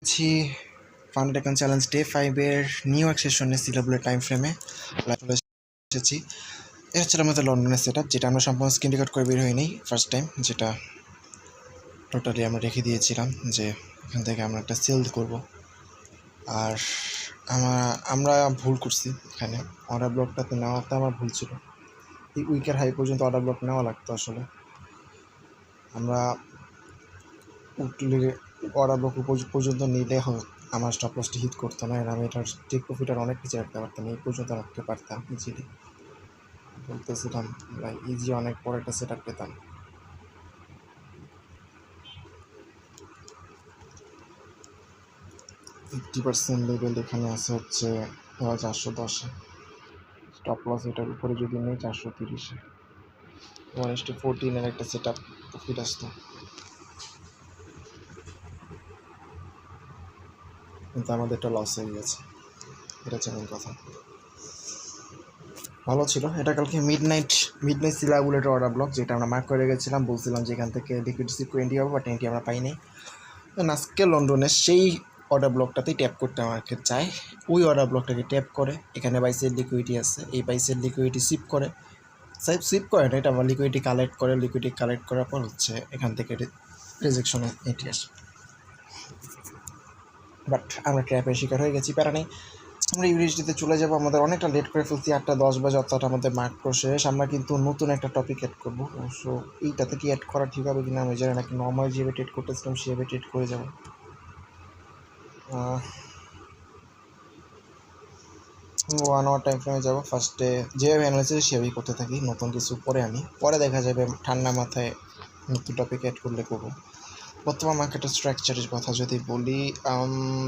আছি founded account challenge day 5-এর new এক সেশনে সিলেবলের টাইম ফ্রেমে চলে এসেছি। এটা হচ্ছে আমাদের লন্ডনের সেট আপ, যেটা আমরা সম্পূর্ণ স্ক্রিন রেকর্ড করে বের হইনি ফার্স্ট টাইম, যেটা টোটালি আমরা রেখে দিয়েছিলাম যে এখান থেকে আমরা একটা সেল করব। আর আমরা ভুল করছি, এখানে অর্ডার ব্লকটাতে নেওয়াতে আমার ভুল ছিল। এই উইকের হাই পর্যন্ত অর্ডার ব্লক নেওয়া লাগতো। আসলে আমরা উঠলে অর্ডার ব্লক পর্যন্ত নিলে আমার স্টপ লসটি হিট করতো না, আর আমি এটার টেক প্রফিট আর অনেক কিছু রাখতে পারতাম, এই পর্যন্ত রাখতে পারতাম ইজিলি। বলতেছিলাম ভাই ইজি অনেক বড় একটা সেট আপ পেতাম। 50% লেভেল এখানে আছে হচ্ছে 410-এ, স্টপ লস এটার উপরে যদি নেই 430-এ, 1:14-এর একটা সেট আপ প্রফিট আসতো, কিন্তু আমাদের একটা লস হয়ে গেছে। এটা হচ্ছে মেন কথা। ভালো ছিল এটা। কালকে মিডনাইট সিলাবুলেটের অর্ডার ব্লক, যেটা আমরা মার্ক করে গেছিলাম, বলছিলাম যে এখান থেকে লিকুইডিটি 20 হবে, বাট 20 আমরা পাইনি। আজকে লন্ডনের সেই অর্ডার ব্লকটাতেই ট্যাপ করতে আমাকে চায়। ওই অর্ডার ব্লকটাকে ট্যাপ করে এখানে বাইসের লিকুইডিটি আছে, এই বাইসের লিকুইডিটি সিপ করে, সিপ করে না, এটা আমার লিকুইডিটি কালেক্ট করে, লিকুইডিটি কালেক্ট করার পর হচ্ছে এখান থেকে রিজেকশনে এন্ট্রি আসে। বাট আমরা ট্র্যাপের শিকার হয়ে গেছি, প্যারা নেই। আমরা ইউএসডিতে চলে যাবো। আমাদের অনেকটা লেট করে ফেলছি, 8:10 বাজে, অর্থাৎ আমাদের মাইক্রো শেষ। আমরা কিন্তু নতুন একটা টপিক অ্যাড করবো, সো এইটাতে কি অ্যাড করা ঠিক হবে কিনা আমি জানি না, কিন্তু নর্মাল যেভাবে ট্রেড করতেছিলাম সেভাবে ট্রেড করে যাবো। 1 আওয়ার টাইম ফ্রেমে যাবো। ফার্স্টে যেভাবে অ্যানালাইসিস সেভাবেই করতে থাকি, নতুন কিছু পরে দেখা যাবে ঠান্ডা মাথায় নতুন টপিক অ্যাড করলে করবো। বর্তমান মার্কেটের স্ট্রাকচারের কথা যদি বলি,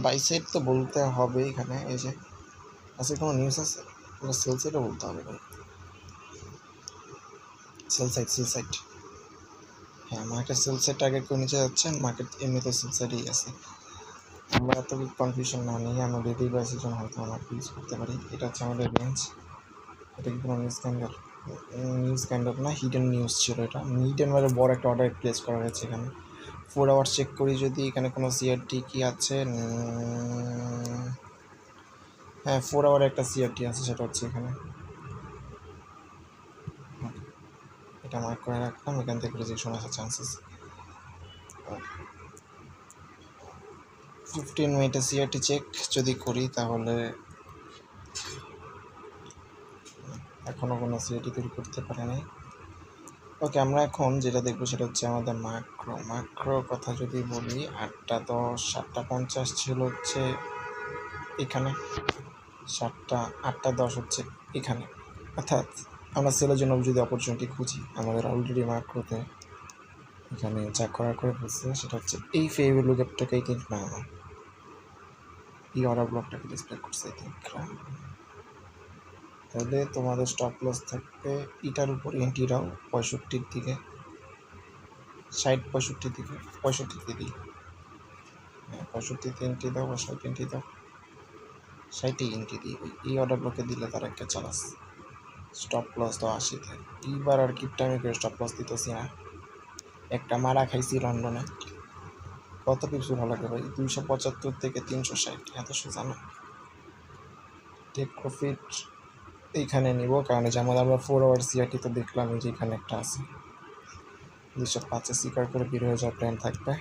বাইসাইড তো বলতে হবে এখানে। এই যে আছে কোনো নিউজ আছে, সেল সাইডও বলতে হবে ভাই, সেল সাইড। হ্যাঁ, মার্কেট সেল সাইড আগে কেউ নিচে যাচ্ছে, মার্কেট এমনিতে সেল সাইডেই আছে। আমরা এত কনফিউশন না নিয়ে আমরা ডেলি বেসিস জন্য হয়তো আমরা ইউজ করতে পারি। এটা হচ্ছে আমাদের রেঞ্জ। এটা কি কোনো নিউজ কাইন্ডার না, হিডেন নিউজ ছিল এটা। হিডেন মানে বড় একটা অর্ডার প্লেস করা হয়েছে এখানে। 4 আওয়ার্স চেক করি যদি, এখানে কোনো সিআরটি কি আছে। হ্যাঁ, 4 আওয়ারে একটা সিআরটি আছে, সেটা হচ্ছে এখানে। এটা মার্ক করে রাখলাম, এখান থেকে রিজেকশন আসার চান্সেস। 15 মিনিটে সিআরটি চেক যদি করি, তাহলে এখনও কোনো সিআরটি তৈরি করতে পারে নাই। ওকে, আমরা এখন যেটা দেখবো সেটা হচ্ছে আমাদের মাইক্রো কথা যদি বলি, 8:10, 7:50 ছিল হচ্ছে এখানে, 8:10 হচ্ছে এখানে। অর্থাৎ আমরা সেলের জন্য যদি অপরচুনিটি খুঁজি, আমাদের অলরেডি মাইক্রোতে এখানে যা করার করে বলছে সেটা হচ্ছে এই ফেভেলু গ্যাপটাকে আই থিঙ্ক না, এই অর্ডার ব্লকটাকে ডিসপ্লে করছে আই থিঙ্ক। তাহলে তোমাদের স্টপ লস থাকবে এটার উপর, এন্ট্রিটাও 65-র দিকে, 65-র দিকে, 65 দিই। হ্যাঁ, 65-তে এন্ট্রি দাও বা 60 এন্ট্রি দাও, 60 এন্ট্রি দিই। এই অর্ডার ব্লকে দিলে তার একটা চালাস। স্টপ লস দাও 80-তে। এইবার আর কিপটামি করে স্টপ লস দিতেছি না, একটা মারা খাইছি লন্ডনে। কত পিপস ভালো লাগে ভাই, 275 থেকে 360, এত সোজা না। টেক প্রফিট এইখানে নিব, কারণ যেমন আমরা 4 আওয়ার সিআরটি তো দেখলাম, এই যে এখানে একটা আছে, 205-এ স্বীকার করে বের হয়ে যাওয়ার প্ল্যান থাকবে।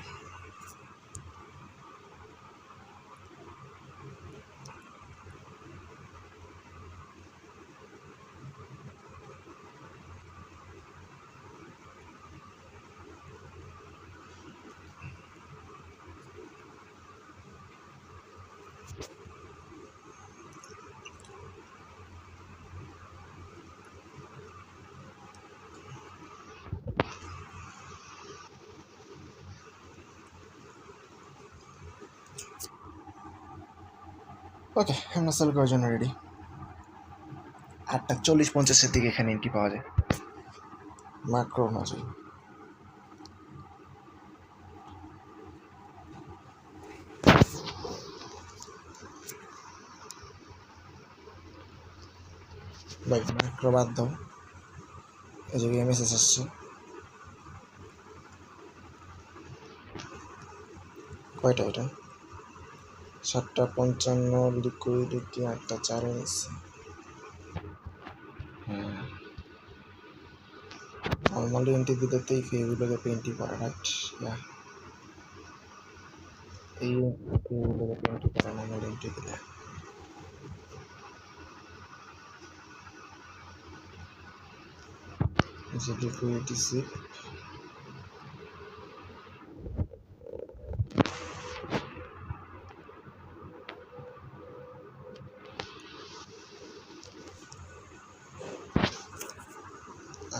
ওকে, আমরা সেল করার জন্য রেডি। 8:40-50-এর দিকে এখানে এন্ট্রি পাওয়া যায় মাইক্রো অনুযায়ী। ভাই মাইক্রো বাদ দাও, এই জায়গায় মেসেজ আসছে। কয়টা এটা? 7:55 লিকুইডিটি 8:04 নিচ্ছে। নর্মালি এন্ট্রি দিলে তো এই ফিগুলোকে পেন্টই করে, রাইট? এই ফিগুলোকে পেন্টই করে নর্মালি এন্ট্রি দিলে। যে লিকুইডিটি সিপ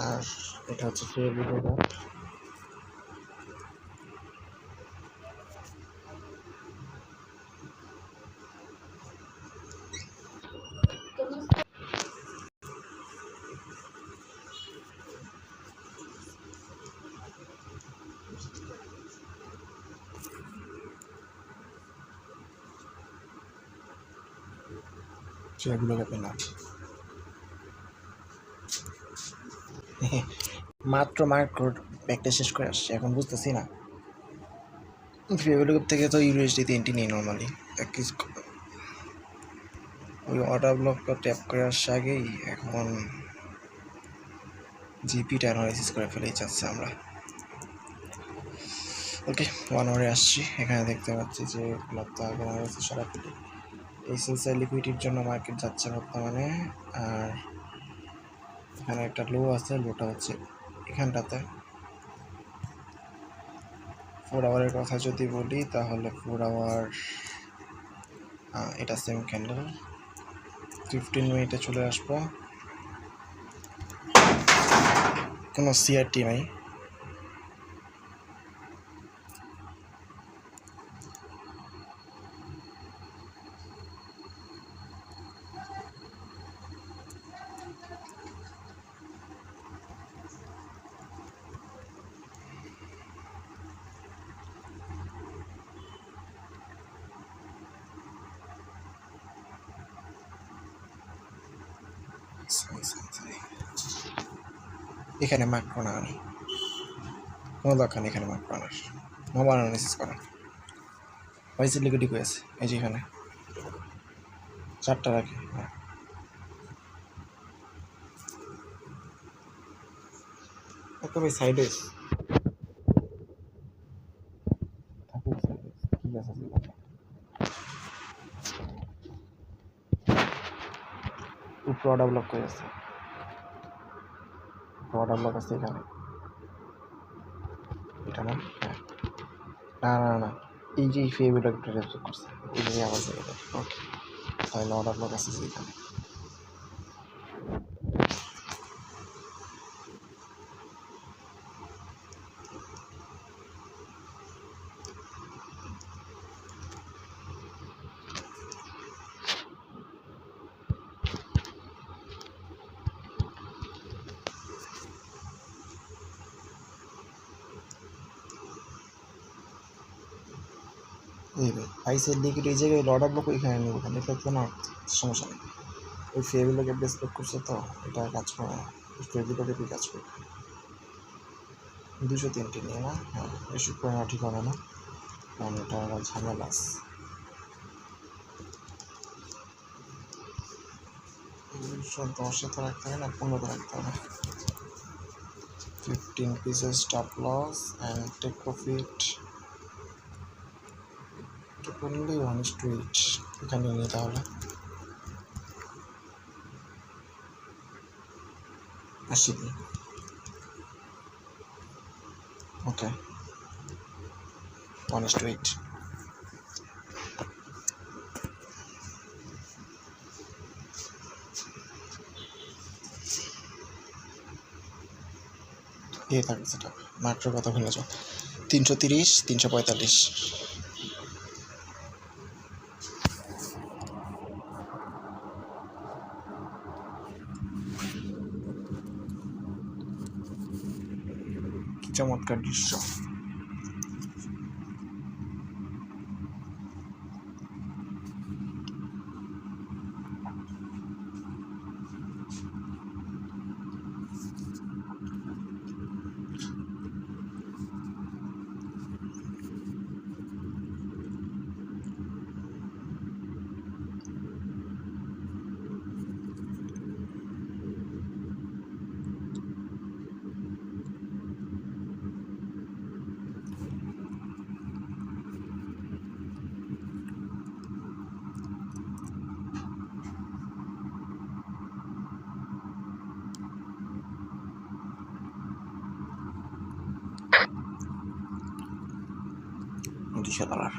আর এটা হচ্ছে ফেভিলো ডট। সেগুলোকে পেলাম মাত্র মার্ক ব্যাগটা শেষ করে আসছে, এখন বুঝতেছি না ফেভিলো থেকে তো ইউএসডিতে এন্ট্রি নেই নর্মালি। ওই অর্ডার ব্লকটা ট্যাপ করে আসছে আগেই, এখন জিপিটা অ্যানালাইসিস করে ফেলেই চাচ্ছে আমরা। ওকে, 1 আওয়ারে আসছি। এখানে দেখতে পাচ্ছি যে ব্লকটা আগে অ্যানালাইসিস সরাসরি এই সেন্সার লিকুইডিটির জন্য মার্কেট যাচ্ছে বর্তমানে। আর এখানে একটা লো আছে, লোটা হচ্ছে এখানটাতে। 4 আওয়ারের কথা যদি বলি তাহলে 4 আওয়ার এটা সেম ক্যান্ডেল। 15 মিনিটে চলে আসবো, কোনো সিআরটি নাই। এখানে মাইক্রো না আনি, কোনো দরকার নেই এখানে মাইক্রো আনার। নর্মাল অ্যানালাইসিস করা হয়েছে, লিকুইডিটি হয়েছে এই যে এখানে 4টা রাখি। একেবারে সাইডে ঠিক আছে। উপরে অর্ডার ব্লক করে আছে, অর্ডার ব্লক আছে এখানে। এটা না, না না না, এই যে ফেভিটা একটা রেজেক্ট করছে, এই যে আবার জায়গা। ওকে, তাহলে অর্ডার ব্লক আছে এখানে। এই আইসের লিকুইড এই জায়গায় অর্ডার ব্লক এখানে নেব, ওখানে তো না সমস্যা নেই। ওই ফেভিটাকে ব্রেসলেট করছে তো এটা কাজ করে না, ফেভিটাকে কি কাজ করবে। 203টি নিয়ে না, হ্যাঁ এসব করে না, ঠিক হবে না, কারণ এটা আমার ঝামেলা আছে। 10 তো রাখতে হবে না, 15 রাখতে হবে। 15 pieces stop loss and take profit. এটা করলে 1:8 এখানে নিয়ে তাহলে 80 দিই। ওকে, 1:8। এই থাকবে সেটা মাত্র কথা ভুলে যাও। 330, 345। চমৎকার দৃশ্য। $200।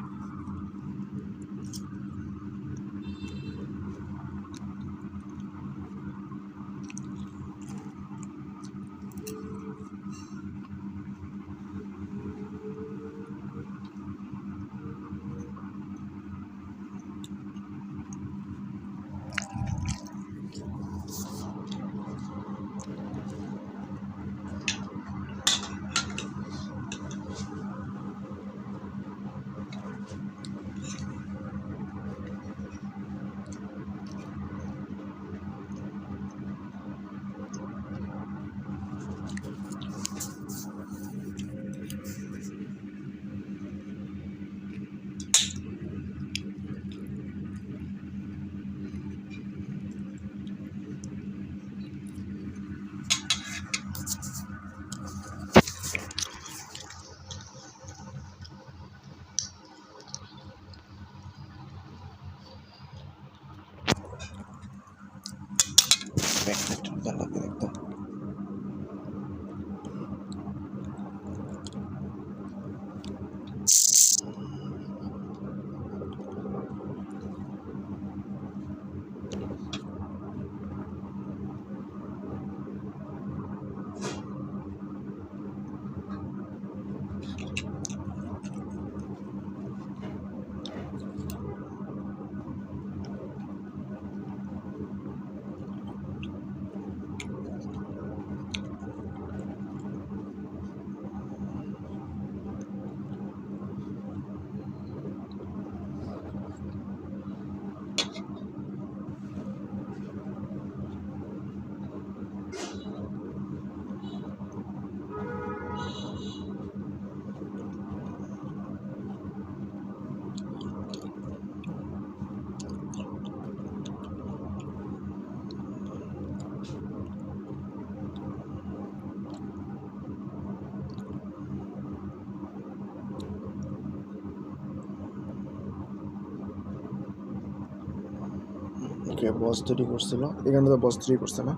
ওকে, বস তৈরি করছিল, এখানে তো বস তৈরি করছে না?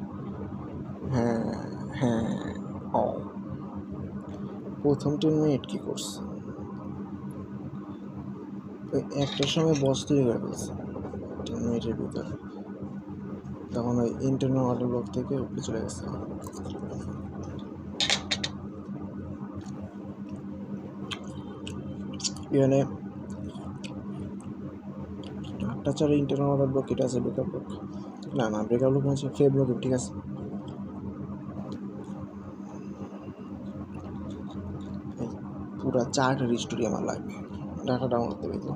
হ্যাঁ হ্যাঁ। ও, প্রথম 10 মিনিট কি করছে? ওই একটার সময় বস তৈরি করে ফেলছে 10 মিনিটের ভিতরে, তখন ওই ইন্টারনাল অর্ডার ব্লক থেকে উপরে চলে গেছে। এখানে 8টা 4 ইন্টারনাল অর্ডার ব্লক, এটা আছে ব্রেকআপ ব্লক, না না ব্রেকআপ ব্লক আছে ফে ব্লক, ঠিক আছে। পুরা 4টা রিস্টোরি আমার লাগবে, ডাটা ডাউনলোড করতে পেতো।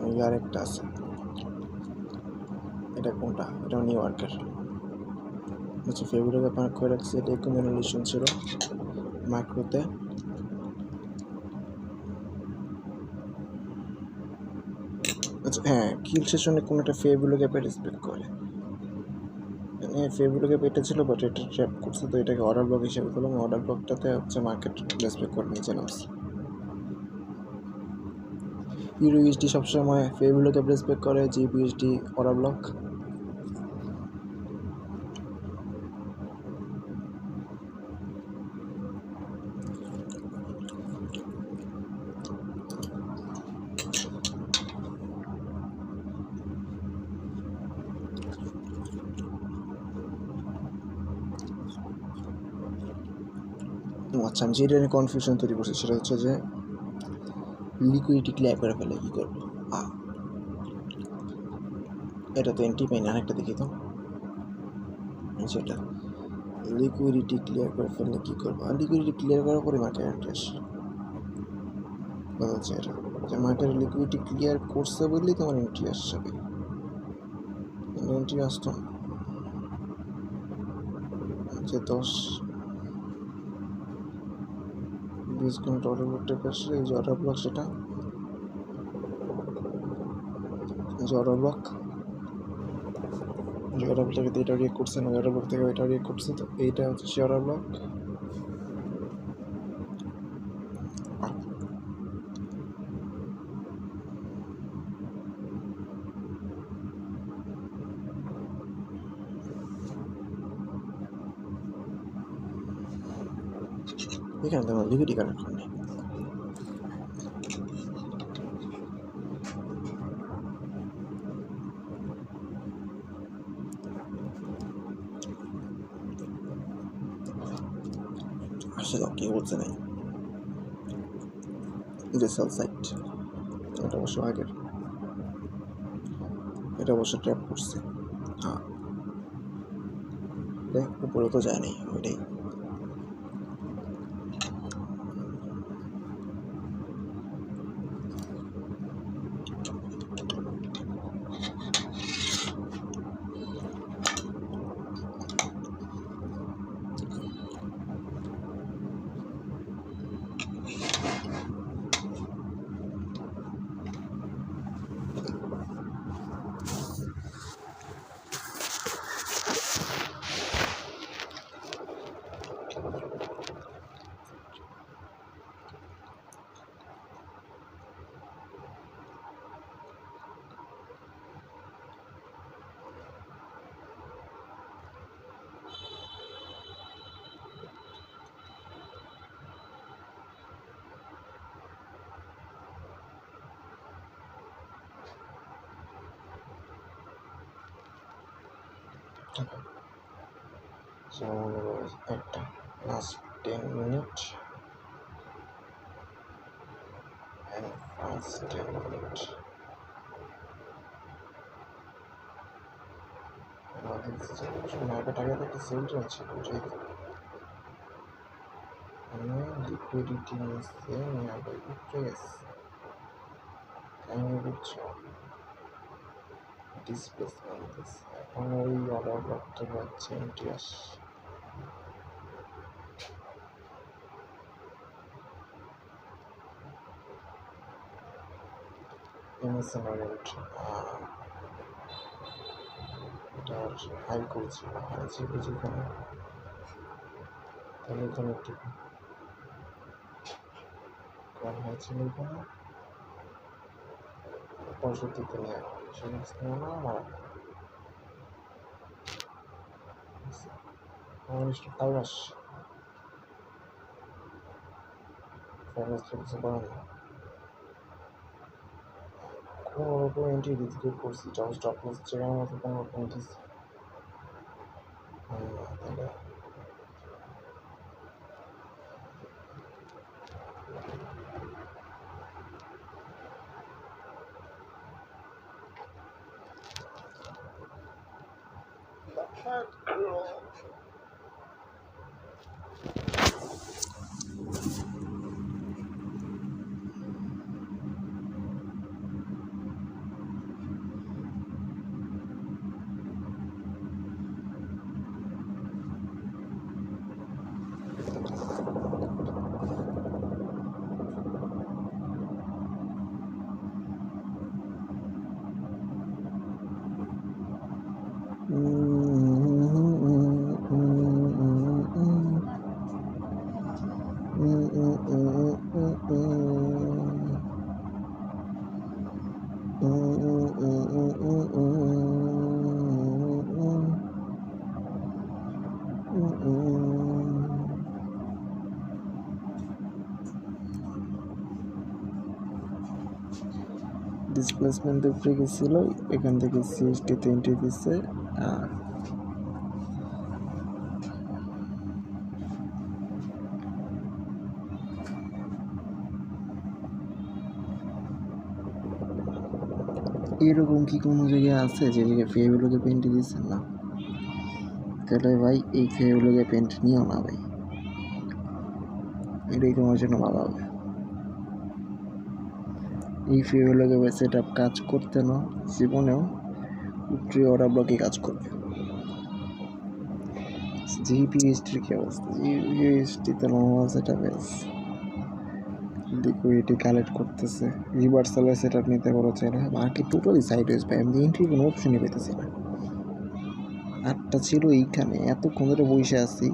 ওই আরেকটা আছে, এটা কোনটা? এটা নিউ ইয়র্কের। আচ্ছা, ফেব্রুয়ারি আপনার করে রাখছি, এটা কমিউনিকেশন ছিল মাইক্রোতে। আচ্ছা হ্যাঁ, কিল সেশনে কোনো একটা ফেব্রুয়ারি গ্যাপে রেসপেক্ট করে, ফেব্রুয়ারি গ্যাপ এটা ছিল, বাট এটা ট্র্যাপ করছে, তো এটাকে অর্ডার ব্লক হিসেবে করলাম। অর্ডার ব্লকটাতে হচ্ছে মার্কেট রেসপেক্ট করে নিচে নামছে। ইউএসডি সবসময় ফেব্রুয়ারি গ্যাপ রেসপেক্ট করে, জিবিএসডি অর্ডার ব্লক। আচ্ছা, আমি যেটা নিয়ে কনফিউশন তৈরি করছি সেটা হচ্ছে যে লিকুইডিটি ক্লিয়ার করে ফেলে কী করবো? এটা তো এন্ট্রি পাইনি, আরেকটা দেখি তো। সেটা লিকুইডিটি ক্লিয়ার করে ফেললে কী করবো? আর লিকুইডিটি ক্লিয়ার করার পরে মার্কেট এন্ট্রি আসে, বলছে এটা যে মার্কেট লিকুইডিটি ক্লিয়ার করছে বললেই তোমার এন্ট্রি আসবে, এন্ট্রি আসতো যে 10 20 ঘন্টা অর্ডার ব্লকটা আসলে এই যে অর্ডার ব্লক, সেটা এই যে অর্ডার ব্লক, যে অর্ডার ব্লক থেকে এটা রিয়েক্ট করছে না, অর্ডার ব্লক থেকে এটা রিয়েক্ট করছে, তো এইটা হচ্ছে সে অর্ডার ব্লক। এখানে তো আমার লিকুইডিটি কানেকশন নেই। আসলে কি বলছে নাই যে সেল সাইট এটা অবশ্য আগের, এটা অবশ্য ট্র্যাপ করছে। হ্যাঁ দেখ উপরে তো যায়নি ওইটাই। So একটা last 10 minutes and first 10 minutes আমাদের ম্যাপের আগে একটা সেলটা ছিল ওটাই আমি লিকুইডিটি নিচ্ছে ম্যাপের উঠে গেছে আমি বুঝছো ডিসপ্লেসমেন্ট দিচ্ছে এখন ওই অর্ডার করতে পারছে ইন্টিয়াস ইনসেনারেন্ট এটার হাই করছিল হাই ছিল যেখানে তাহলে এখানে একটু কম হয়েছিল এখানে 65 নিয়ে সমস্ত না আমার একটু ফাইভ আসছে কিছু করার না কোনো রকম এন্ট্রি রিজিকেট করছি যখন স্টপ লস চেকার মতো কোনো রকম দিচ্ছি তাহলে ডিসপ্লেসমেন্ট উপরে গেছিল এখান থেকে সিএসটিতে এন্ট্রি দিচ্ছে আর এরকম কি কোনো জায়গায় আছে যে জায়গায় ফেভিলোকে পেন্ট দিচ্ছেন না তাহলে ভাই এই ফেভিলোকে পেন্ট নিও না ভাই এটাই তোমার জন্য ভালো হবে এই ফেভিলোকে সেট আপ কাজ করতে না জীবনেও উপরে অর্ডার ব্লকে কাজ করবে জিপিএসটির কি অবস্থা জিপিএসটিতে normal set up liquidity collect করতেছে রিভার্সালের সেট আপ নিতে পারো চাইলে মার্কেট টোটালি সাইড ওয়েজ ভাই আমি এন্ট্রি কোনো অপশনই পেতেছি না 8টা ছিল এইখানে এতক্ষণ ধরে বসে আছি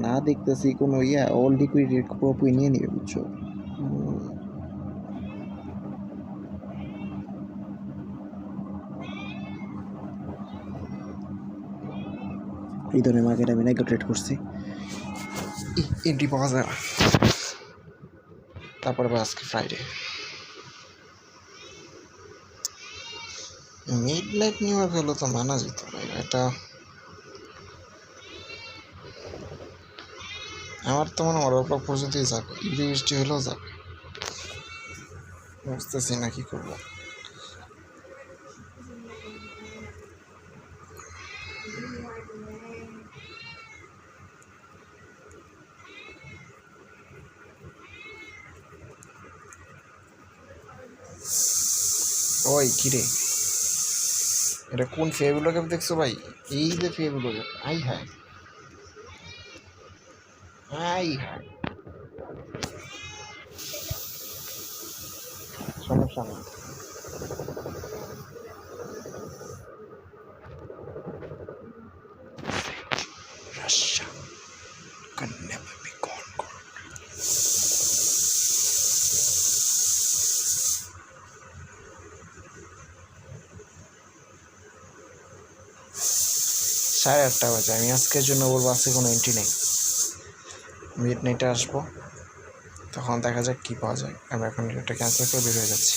না দেখতেছি কোনো অল লিকুইড রেট পুরোপুরি নিয়ে নিবে বুঝছো এই ধরনের মার্কেট আমি নাইকে ট্রেড করছি এন্ট্রি পাওয়া যায় না তারপরে আজকে Friday mid night new York হলো তো মানা যেত ভাই এটা আমার তো মনে হয় ওরা পর্যন্তই যাবে, বৃষ্টি হলেও যাবে, বুঝতেছি না কি করবো। ওই কিরে, এটা কোন ফেয়ারগুলো ক্যাপ দেখছো ভাই? এই যে ফেয়ারগুলো ক্যাপ, আই হায় আই হায়, সমস্যা না। Russia can never be conquered. সাড়ে 8টা বাজে, আমি আজকের জন্য বলবো আজকে কোনো এন্ট্রি নেই। মিড নাইটে আসবো, তখন দেখা যাক কী পাওয়া যায়। আমি এখন এটা ক্যান্সেল করে বের হয়ে যাচ্ছি।